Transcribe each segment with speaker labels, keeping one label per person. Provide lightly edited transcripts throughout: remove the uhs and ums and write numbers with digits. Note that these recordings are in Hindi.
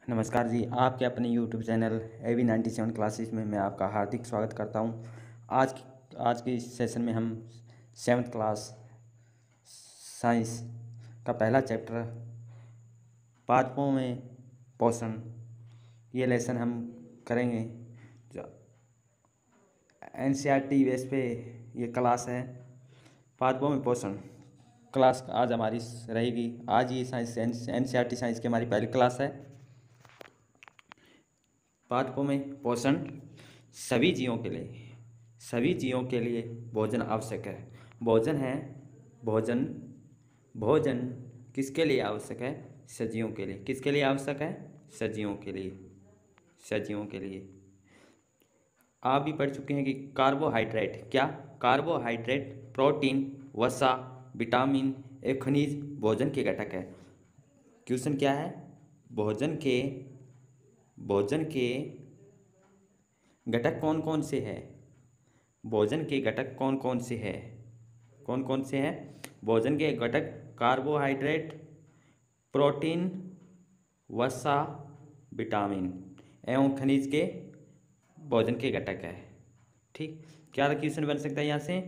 Speaker 1: नमस्कार जी, आपके अपने यूट्यूब चैनल AV97 क्लासेस में मैं आपका हार्दिक स्वागत करता हूं। आज के इस सेशन में हम 7th क्लास साइंस का पहला चैप्टर पादपों में पोषण ये लेसन हम करेंगे। जो NCERT बेस पे ये क्लास है। पादपों में पोषण क्लास आज हमारी रहेगी। आज ये साइंस NCERT साइंस की हमारी पहली क्लास है। पादपों में पोषण सभी जीवों के लिए भोजन आवश्यक है। भोजन किसके लिए आवश्यक है? सजीवों के लिए। किसके लिए आवश्यक है? सजीवों के लिए। आप भी पढ़ चुके हैं कि कार्बोहाइड्रेट प्रोटीन, वसा, विटामिन एवं खनिज भोजन के घटक है। क्वेश्चन क्या है? भोजन के घटक कौन कौन से हैं? भोजन के घटक कौन कौन से हैं? भोजन के घटक कार्बोहाइड्रेट, प्रोटीन, वसा, विटामिन एवं खनिज के भोजन के घटक है। ठीक, क्या क्वेश्चन बन सकता है यहाँ से?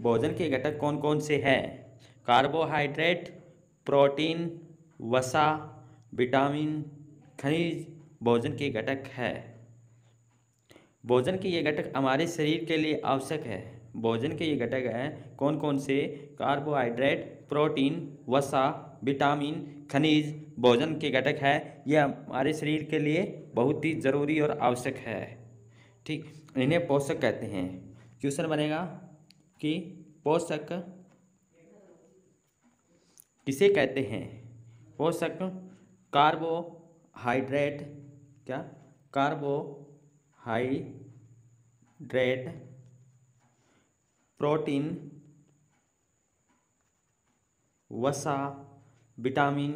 Speaker 1: भोजन के घटक कौन कौन से हैं? कार्बोहाइड्रेट, प्रोटीन, वसा, विटामिन, खनिज भोजन के घटक है। भोजन के ये घटक हमारे शरीर के लिए आवश्यक है। भोजन के ये घटक हैं कौन कौन से? कार्बोहाइड्रेट, प्रोटीन, वसा, विटामिन, खनिज भोजन के घटक है। ये हमारे शरीर के लिए बहुत ही ज़रूरी और आवश्यक है। ठीक, इन्हें पोषक कहते हैं। क्वेश्चन बनेगा कि पोषक किसे कहते हैं? पोषक कार्बोहाइड्रेट, प्रोटीन, वसा, विटामिन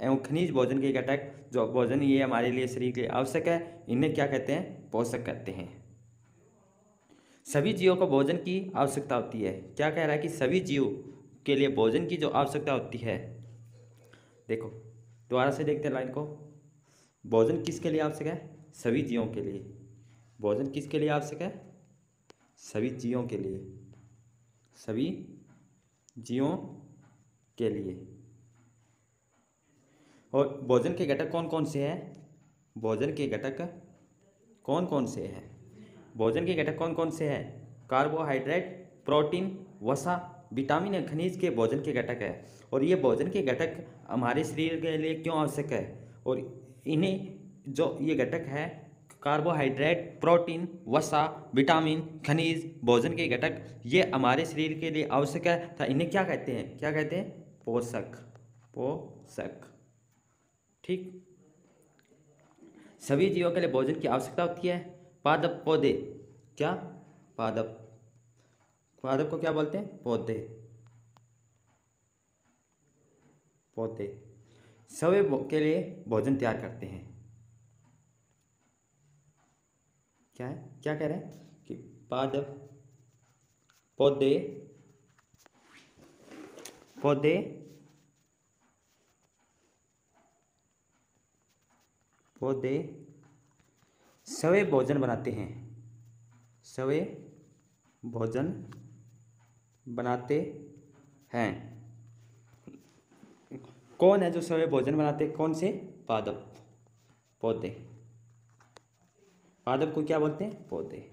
Speaker 1: एवं खनिज भोजन के घटक जो भोजन ये हमारे लिए शरीर के लिए आवश्यक है, इन्हें क्या कहते हैं? पोषक कहते हैं। सभी जीवों को भोजन की आवश्यकता होती है। क्या कह रहा है कि सभी जीवों के लिए भोजन की जो आवश्यकता होती है। देखो दोबारा से देखते हैं लाइन को। भोजन किसके लिए आवश्यक है? सभी जीवों के लिए। भोजन किसके लिए आवश्यक है? सभी जीवों के लिए। और भोजन के घटक कौन कौन से हैं? भोजन के घटक कौन कौन से हैं? कार्बोहाइड्रेट, प्रोटीन, वसा, विटामिन और खनिज के भोजन के घटक है। और ये भोजन के घटक हमारे शरीर के लिए क्यों आवश्यक है? और इन्हें जो ये घटक है कार्बोहाइड्रेट, प्रोटीन, वसा, विटामिन, खनिज भोजन के घटक ये हमारे शरीर के लिए आवश्यक है। तो इन्हें क्या कहते हैं? पोषक। ठीक, सभी जीवों के लिए भोजन की आवश्यकता होती है। पादप पौधे पादप को क्या बोलते हैं? पौधे सभी के लिए भोजन तैयार करते हैं। क्या कह रहे हैं कि पादप पौधे सवे भोजन बनाते हैं। कौन है जो सवे भोजन बनाते हैं? कौन से? पौधे। पादप को क्या बोलते हैं? पौधे।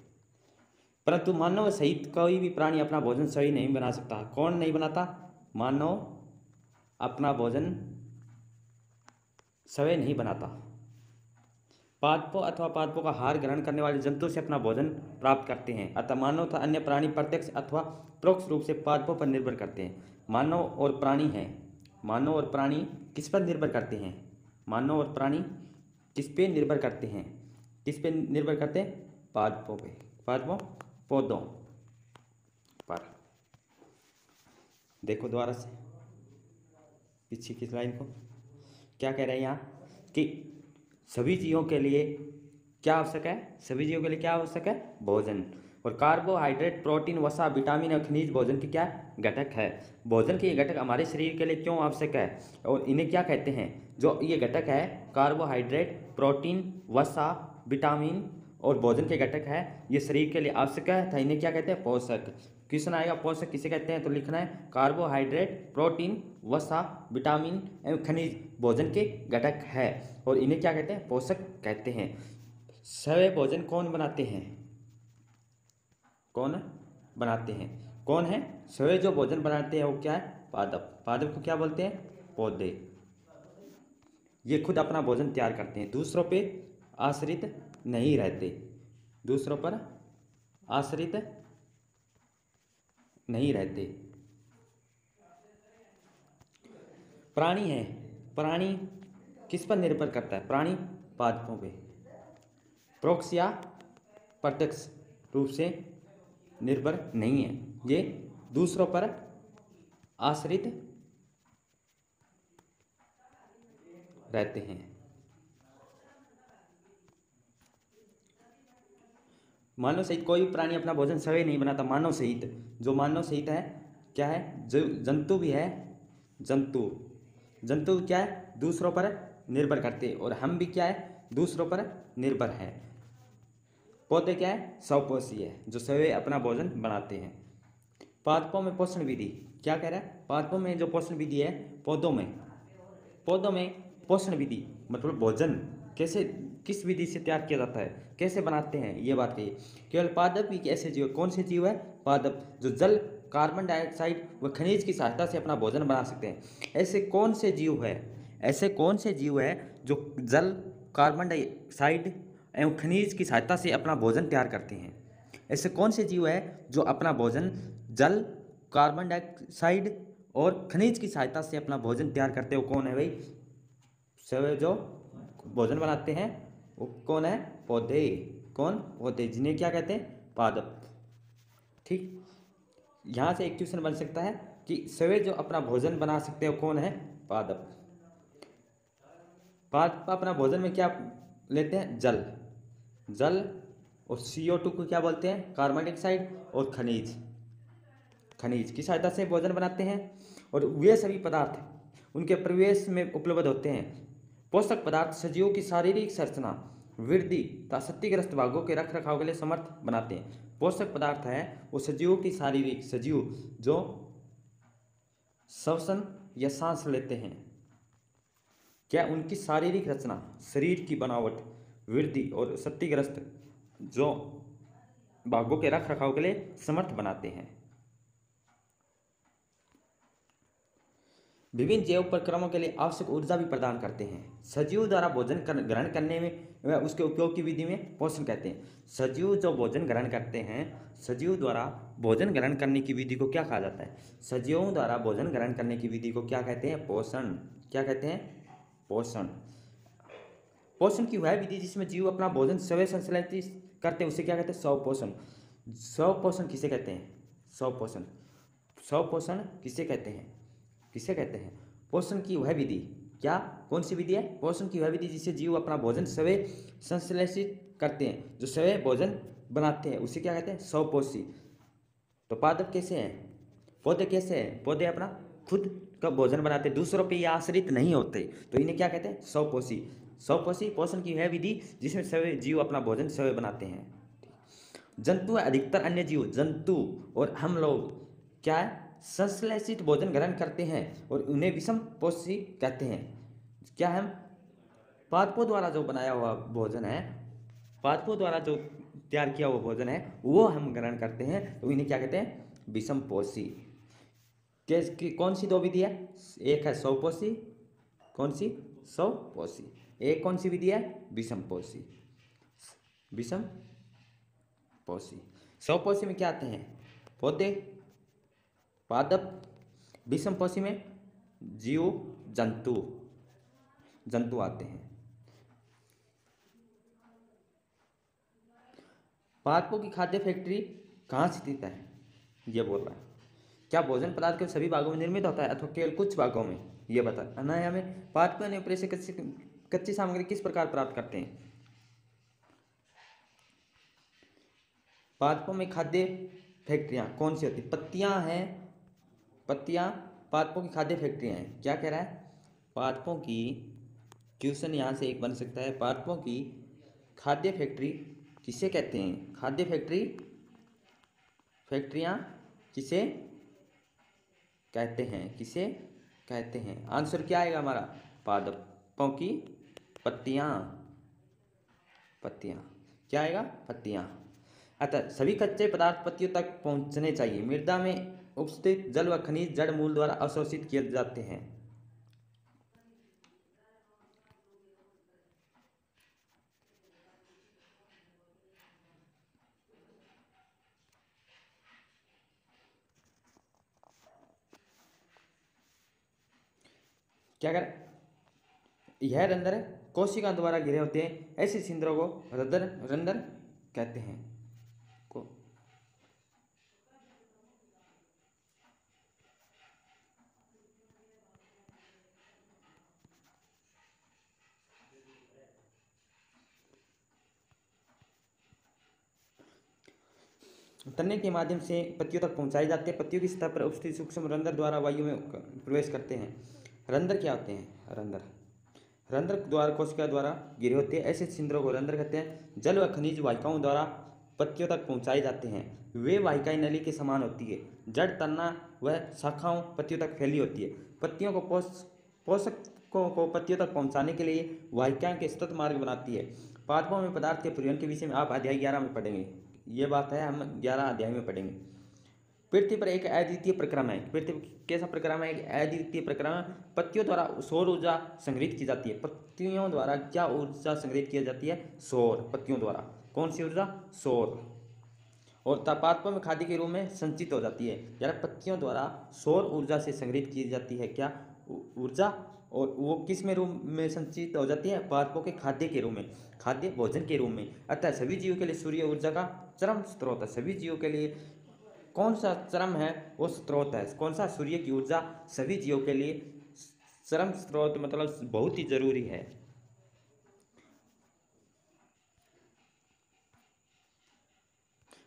Speaker 1: परंतु मानव सहित कोई भी प्राणी अपना भोजन सही नहीं बना सकता। कौन नहीं बनाता? मानव अपना भोजन सही नहीं बनाता। पादपों का आहार ग्रहण करने वाले जंतु से अपना भोजन प्राप्त करते हैं। अतः मानव तथा अन्य प्राणी प्रत्यक्ष अथवा परोक्ष रूप से पादपों पर निर्भर करते हैं। मानव और प्राणी किस पर निर्भर करते हैं? किस पे निर्भर करते हैं? पौधों पर। देखो दोबारा से पीछे की लाइन को। क्या कह रहे हैं यहाँ कि सभी जीवों के लिए क्या आवश्यक है? भोजन। और कार्बोहाइड्रेट, प्रोटीन, वसा, विटामिन और खनिज भोजन के क्या घटक है। भोजन के ये घटक हमारे शरीर के लिए क्यों आवश्यक है और इन्हें क्या कहते हैं। जो ये घटक है कार्बोहाइड्रेट, प्रोटीन, वसा, विटामिन और भोजन के घटक है, ये शरीर के लिए आवश्यक है, था इन्हें क्या कहते हैं पोषक। क्वेश्चन आएगा पोषक किसे कहते हैं, तो लिखना है कार्बोहाइड्रेट, प्रोटीन, वसा, विटामिन एवं खनिज भोजन के घटक है और इन्हें क्या कहते हैं पोषक कहते हैं। सवे भोजन कौन बनाते हैं, कौन बनाते हैं, कौन है सवे जो भोजन बनाते हैं वो क्या है पादप। पादप को क्या बोलते हैं पौधे। ये खुद अपना भोजन तैयार करते हैं, दूसरों पे आश्रित नहीं रहते, दूसरों पर आश्रित नहीं रहते। प्राणी है, प्राणी किस पर निर्भर करता है, प्राणी पादपों पे परोक्ष या प्रत्यक्ष रूप से निर्भर नहीं है, ये दूसरों पर आश्रित रहते हैं। मानव सहित कोई प्राणी अपना भोजन स्वयं नहीं बनाता। मानव सहित, जो मानव सहित है क्या है, जो जंतु भी है, जंतु क्या है दूसरों पर निर्भर करते, और हम भी क्या है दूसरों पर निर्भर है। पौधे क्या है स्वपोषी है, जो स्वयं अपना भोजन बनाते हैं। पादपों में पोषण विधि क्या कह रहा है, पादपों में जो पोषण विधि है, पौधों में पोषण विधि मतलब भोजन कैसे किस विधि से तैयार किया जाता है, कैसे बनाते हैं, ये बात कही। केवल पादप ही ऐसे जीव, कौन से जीव है पादप, जो जल, कार्बन डाइऑक्साइड व खनिज की सहायता से अपना भोजन बना सकते हैं। ऐसे कौन से जीव है, ऐसे कौन से जीव है जो जल, कार्बन डाइऑक्साइड एवं खनिज की सहायता से अपना भोजन तैयार करते हैं। ऐसे कौन से जीव है जो अपना भोजन जल, कार्बन डाइऑक्साइड और खनिज की सहायता से अपना भोजन तैयार करते हो, कौन है भाई, सब जो भोजन बनाते हैं वो कौन है पौधे। कौन पौधे, जिन्हें क्या कहते हैं पादप। ठीक, यहाँ से एक क्वेश्चन बन सकता है कि सवे जो अपना भोजन बना सकते हो कौन है पादप। पादप अपना भोजन में क्या लेते हैं जल और CO2 को क्या बोलते हैं कार्बन डाइऑक्साइड और खनिज की सहायता से भोजन बनाते हैं। और वे सभी पदार्थ उनके प्रवेश में उपलब्ध होते हैं। पोषक पदार्थ सजीवों की शारीरिक संरचना, वृद्धि तथा क्षतिग्रस्त भागों के रख रखाव के लिए समर्थ बनाते हैं। पोषक पदार्थ है वो सजीवों की शारीरिक, सजीव जो श्वसन या सांस लेते हैं, क्या उनकी शारीरिक रचना, शरीर की बनावट, वृद्धि और क्षतिग्रस्त जो भागों के रख रखाव के लिए समर्थ बनाते हैं। विभिन्न जैव प्रक्रमों के लिए आवश्यक ऊर्जा भी प्रदान करते हैं। सजीव द्वारा भोजन ग्रहण करने में व उसके उपयोग की विधि में पोषण कहते हैं। सजीव जो भोजन ग्रहण करते हैं, सजीव द्वारा भोजन ग्रहण करने की विधि को क्या कहा जाता है, सजीवों द्वारा भोजन ग्रहण करने की विधि को क्या कहते हैं पोषण। क्या कहते हैं पोषण। पोषण की वह विधि जिसमें जीव अपना भोजन स्वयं संश्लेषित करते हैं उसे क्या कहते हैं स्वपोषण। स्वपोषण किसे कहते हैं, स्वपोषण। स्वपोषण किसे कहते हैं, किसे कहते हैं पोषण की वह विधि। क्या कौन सी विधि है, पोषण की वह विधि जिससे जीव अपना भोजन स्वयं संश्लेषित करते हैं, जो स्वयं भोजन बनाते हैं उसे क्या कहते हैं स्वपोषी। तो पादप कैसे हैं, पौधे कैसे हैं, पौधे अपना खुद का भोजन बनाते, दूसरों पे ये आश्रित नहीं होते, तो इन्हें क्या कहते हैं स्वपोषी। स्वपोषी पोषण की वह विधि जिसमें स्वयं जीव अपना भोजन स्वयं बनाते हैं। जंतु अधिकतर अन्य जीव, जंतु और हम लोग क्या है संश्लेषित भोजन ग्रहण करते हैं और उन्हें विषम पोषी कहते हैं। क्या हम पादपों द्वारा जो बनाया हुआ भोजन है, पादपों द्वारा जो तैयार किया हुआ भोजन है वो हम ग्रहण करते हैं, तो इन्हें क्या कहते हैं विषम पोषी। कौन सी दो विधि है, एक है स्वपोषी, कौन सी स्वपोषी, एक कौन सी विधि है विषम पोषी। विषम पोषी, स्वपोषी में क्या आते हैं पौधे, पादप, विषम पोषी में जीव, जंतु आते हैं। पादपों की खाद्य फैक्ट्री कहाँ स्थित है, ये बोल रहा है। क्या भोजन पदार्थ के सभी भागों में निर्मित होता है अथवा केवल कुछ भागों में, ये बताना है हमें। पादपों ने ऊपर से कच्ची सामग्री किस प्रकार प्राप्त करते हैं। पादपों में खाद्य फैक्ट्रियाँ कौन सी होती? पत्तियाँ हैं, पत्तियाँ पादपों की खाद्य फैक्ट्रियाँ हैं। क्या कह रहा है? पादपों की, क्वेश्चन यहाँ से एक बन सकता है, पादपों की खाद्य फैक्ट्री किसे कहते हैं? खाद्य फैक्ट्री, फैक्ट्रियाँ किसे कहते हैं? किसे कहते हैं? आंसर क्या आएगा हमारा? पादपों की पत्तियाँ, पत्तियाँ। क्या आएगा? पत्तियाँ। अतः सभी कच्चे पदार्थ पत्तियों तक पहुंचने चाहिए। मृदा में उपस्थित जल व खनिज जड़ मूल द्वारा अवशोषित किए जाते हैं। क्या कर यह रंध्र कोशिका द्वारा घिरे होते हैं। ऐसे छिद्रों को रंध्र रंध्र कहते हैं। को तने के माध्यम से पत्तियों तक पहुंचाए जाते हैं। पत्तियों की सतह पर उपस्थित सूक्ष्म रंध्र द्वारा वायु में प्रवेश करते हैं। रंध्र क्या होते हैं? रंध्र रंध्र द्वारा कोशिका द्वारा घिरे होते हैं। ऐसे छिद्रों को रंध्र कहते हैं। जल व खनिज वाहिकाओं द्वारा पत्तियों तक पहुंचाए जाते हैं। वे वाहिकाएं नली के समान होती है। जड़, तना व शाखाओं पत्तियों तक फैली होती है। पत्तियों को पोषकों को पत्तियों तक पहुंचाने के लिए वाहिकाएं के सतत मार्ग बनाती है। पादपों में पदार्थ के परिवहन के विषय में आप अध्याय 11 में पढ़ेंगे। ये बात है, हम 11 अध्याय में पढ़ेंगे। पृथ्वी पर एक अद्वितीय प्रक्रम है। पृथ्वी कैसा प्रक्रम है? एक अद्वितीय प्रक्रम है। पत्तियों द्वारा सौर ऊर्जा संग्रहित की जाती है। पत्तियों द्वारा क्या ऊर्जा संग्रहित की जाती है? सौर। पत्तियों द्वारा कौन सी ऊर्जा? सौर। और पादपों में खाद्य के रूप में संचित हो जाती है। यानी पत्तियों द्वारा सौर ऊर्जा से संग्रहित की जाती है क्या? ऊर्जा। और वो किस में रूप में संचित हो जाती है? पादपों के खाद्य के रूप में, खाद्य भोजन के रूप में। अतः सभी जीवों के लिए सूर्य ऊर्जा का चरम स्रोत है। सभी जीवों के लिए कौन सा चरम है? वो स्रोत है। कौन सा? सूर्य की ऊर्जा सभी जीवों के लिए चरम स्रोत, मतलब बहुत ही जरूरी है।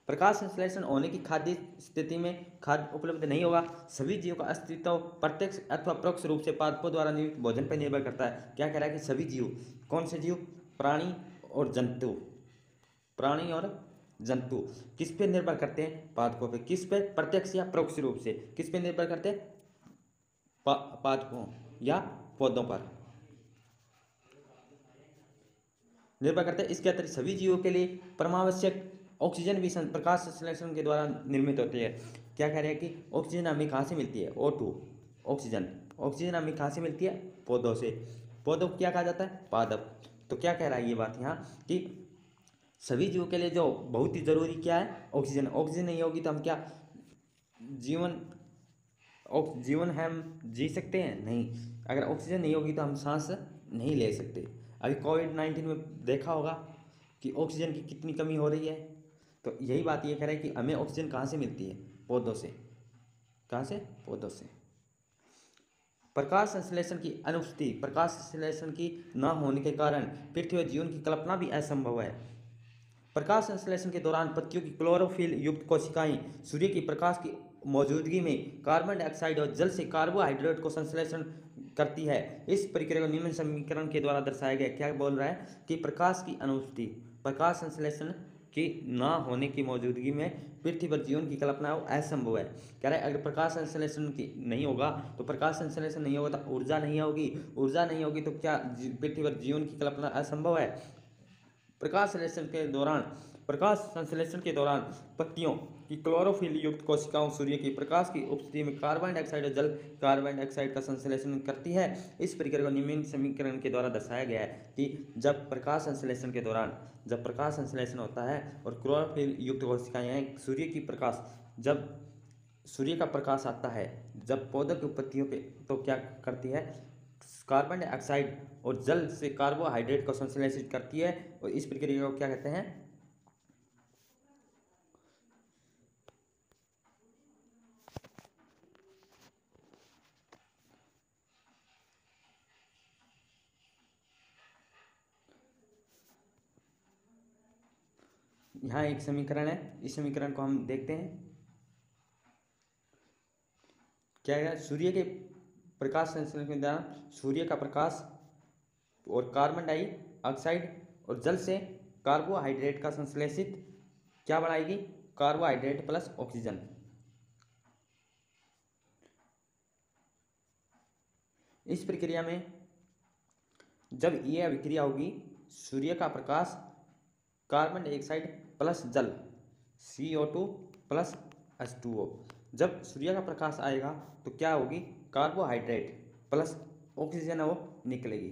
Speaker 1: प्रकाश संश्लेषण होने की खाद्य स्थिति में खाद्य उपलब्ध नहीं होगा। सभी जीवों का अस्तित्व प्रत्यक्ष अथवा परोक्ष रूप से पादपों द्वारा निर्मित भोजन पर निर्भर करता है। क्या कह रहा है? कि सभी जीव, कौन से जीव? प्राणी और जंतु, प्राणी और जंतु किस पे निर्भर करते हैं? पादपों पे। किस पे? प्रत्यक्ष या परोक्ष रूप से। किस पे निर्भर करते हैं? पादपों या पौधों पर निर्भर करते हैं। इसके अतिरिक्त सभी जीवों के लिए परमावश्यक ऑक्सीजन भी प्रकाश संश्लेषण के द्वारा निर्मित होती है। क्या कह रहे हैं? कि ऑक्सीजन हमें कहाँ से मिलती है? O2, oxygen. ऑक्सीजन हमें कहाँ से मिलती है? पौधों से। पौधों को क्या कहा जाता है? पादप। तो क्या कह रहा है ये बात यहाँ? कि सभी जीवों के लिए जो बहुत ही जरूरी क्या है? ऑक्सीजन। ऑक्सीजन नहीं होगी तो हम क्या जीवन जीवन है हम जी सकते हैं? नहीं। अगर ऑक्सीजन नहीं होगी तो हम सांस नहीं ले सकते। अभी कोविड-19 में देखा होगा कि ऑक्सीजन की कितनी कमी हो रही है। तो यही बात ये कह रहे हैं कि हमें ऑक्सीजन कहाँ से मिलती है? पौधों से। कहाँ से? पौधों से। प्रकाश संश्लेषण की अनुपस्थिति, प्रकाश संश्लेषण की न होने के कारण पृथ्वी और जीवन की कल्पना भी असंभव है। प्रकाश संश्लेषण के दौरान पत्तियों की क्लोरोफिल युक्त कोशिकाएं सूर्य की प्रकाश की मौजूदगी में कार्बन डाइऑक्साइड और जल से कार्बोहाइड्रेट को संश्लेषण करती है। इस प्रक्रिया को निम्न समीकरण के द्वारा दर्शाया गया। क्या बोल रहा है? कि प्रकाश की अनुपस्थिति, प्रकाश संश्लेषण की ना होने की मौजूदगी में पृथ्वी पर जीवन की कल्पना असंभव है। कह रहे हैं अगर प्रकाश संश्लेषण की नहीं होगा तो प्रकाश संश्लेषण नहीं होगा तो ऊर्जा नहीं होगी। ऊर्जा नहीं होगी तो क्या पृथ्वी पर जीवन की कल्पना असंभव है। प्रकाश संश्लेषण के दौरान पत्तियों की क्लोरोफिल युक्त कोशिकाओं सूर्य की प्रकाश की उपस्थिति में कार्बन डाइऑक्साइड और जल कार्बन डाइऑक्साइड का संश्लेषण करती है। इस प्रक्रिया को निम्न समीकरण के द्वारा दर्शाया गया है कि जब प्रकाश संश्लेषण के दौरान, जब प्रकाश संश्लेषण होता है और क्लोरोफिल युक्त कोशिकाएं सूर्य की प्रकाश, जब सूर्य का प्रकाश आता है जब पौधों की पत्तियों पे, तो क्या करती है? कार्बन डाइऑक्साइड और जल से कार्बोहाइड्रेट को संश्लेषित करती है। और इस प्रक्रिया को क्या कहते हैं? यहाँ एक समीकरण है, इस समीकरण को हम देखते हैं। क्या है? सूर्य के प्रकाश संश्लेषण के दौरान सूर्य का प्रकाश और कार्बन डाइऑक्साइड और जल से कार्बोहाइड्रेट का संश्लेषित क्या बढ़ाएगी? Carbohydrate plus oxygen. इस प्रक्रिया में जब यह अभिक्रिया होगी, सूर्य का प्रकाश, कार्बन डाइऑक्साइड प्लस जल CO2 प्लस H2O, जब सूर्य का प्रकाश आएगा तो क्या होगी? कार्बोहाइड्रेट प्लस ऑक्सीजन वो निकलेगी,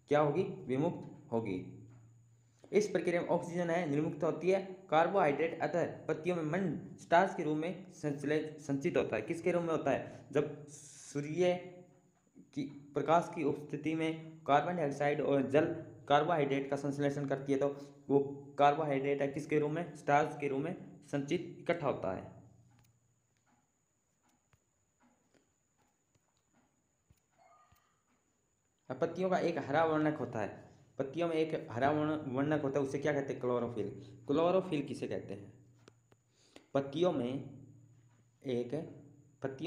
Speaker 1: क्या होगी? विमुक्त होगी। इस प्रक्रिया में ऑक्सीजन है निर्मुक्त होती है, कार्बोहाइड्रेट अतः पत्तियों में मंड स्टार्च के रूप में संचित होता है। किसके रूप में होता है? जब सूर्य की प्रकाश की उपस्थिति में कार्बन डाइऑक्साइड और जल कार्बोहाइड्रेट का संश्लेषण करती है तो वो कार्बोहाइड्रेट है किसके रूप में? स्टार्च के रूप में संचित इकट्ठा होता है। पत्तियों का एक हरा वर्णक होता है, पत्तियों में एक हरा वर्णक होता है, उसे क्या कहते हैं? क्लोरोफिल। क्लोरोफिल किसे कहते हैं? पत्तियों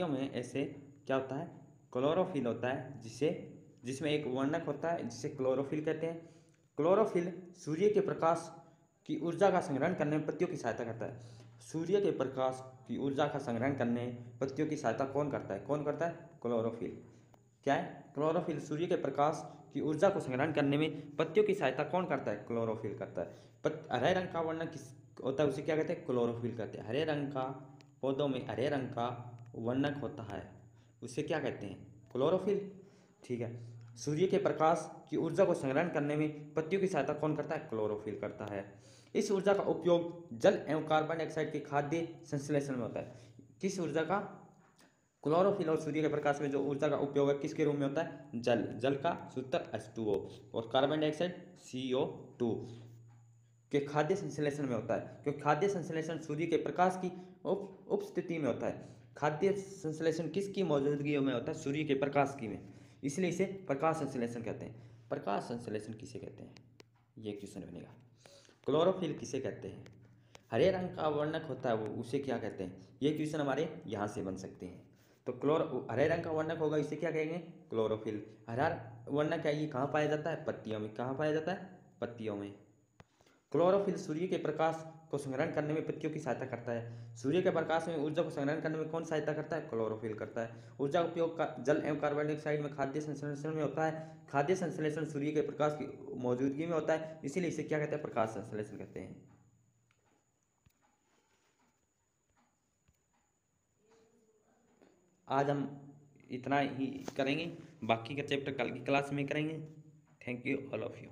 Speaker 1: में ऐसे क्या होता है? क्लोरोफिल होता है, जिसमें एक वर्णक होता है जिसे क्लोरोफिल कहते हैं। क्लोरोफिल सूर्य के प्रकाश की ऊर्जा का संग्रहण करने में पत्तियों की सहायता करता है। सूर्य के प्रकाश की ऊर्जा का संग्रहण करने पत्तियों की सहायता कौन करता है? कौन करता है? क्लोरोफिल। क्या है? क्लोरोफिल सूर्य के प्रकाश की ऊर्जा को संग्रहण करने में पत्तियों की सहायता कौन करता है? क्लोरोफिल करता है। हरे रंग का वर्णक किस होता है? उसे क्या कहते हैं? क्लोरोफिल कहते हैं। हरे रंग का, पौधों में हरे रंग का वर्णक होता है, उसे क्या कहते हैं? क्लोरोफिल। ठीक है। सूर्य के प्रकाश की ऊर्जा को संग्रहण करने में पत्तियों की सहायता कौन करता है? क्लोरोफिल करता है। इस ऊर्जा का उपयोग जल एवं कार्बन डाइऑक्साइड के खाद्य संश्लेषण में होता है। किस ऊर्जा का? क्लोरोफिल और सूर्य के प्रकाश में जो ऊर्जा का उपयोग है किसके रूप में होता है? जल का सूत्र H2O और कार्बन डाइऑक्साइड CO2 के खाद्य संश्लेषण में होता है, क्योंकि खाद्य संश्लेषण सूर्य के प्रकाश की उपस्थिति में होता है। खाद्य संश्लेषण किसकी मौजूदगी में होता है? सूर्य के प्रकाश की में, इसलिए इसे प्रकाश संश्लेषण कहते हैं। प्रकाश संश्लेषण किसे कहते हैं? ये क्वेश्चन बनेगा। क्लोरोफिल किसे कहते हैं? हरे रंग का वर्णक होता है वो, उसे क्या कहते हैं? ये क्वेश्चन हमारे यहाँ से बन सकते हैं। तो हरे रंग का वर्णक होगा, इसे क्या कहेंगे? क्लोरोफिल। हरा वर्णक है, ये कहाँ पाया जाता है? पत्तियों में। कहाँ पाया जाता है? पत्तियों में। क्लोरोफिल सूर्य के प्रकाश को संग्रहण करने में पत्तियों की सहायता करता है। सूर्य के प्रकाश में ऊर्जा को संग्रहण करने में कौन सहायता करता है? क्लोरोफिल करता है। ऊर्जा का उपयोग जल एवं कार्बन डाइऑक्साइड में खाद्य संश्लेषण में होता है। खाद्य संश्लेषण सूर्य के प्रकाश की मौजूदगी में होता है, इसीलिए इसे क्या कहते हैं? प्रकाश संश्लेषण कहते हैं। आज हम इतना ही करेंगे, बाकी का चैप्टर कल की क्लास में करेंगे। Thank you all of you.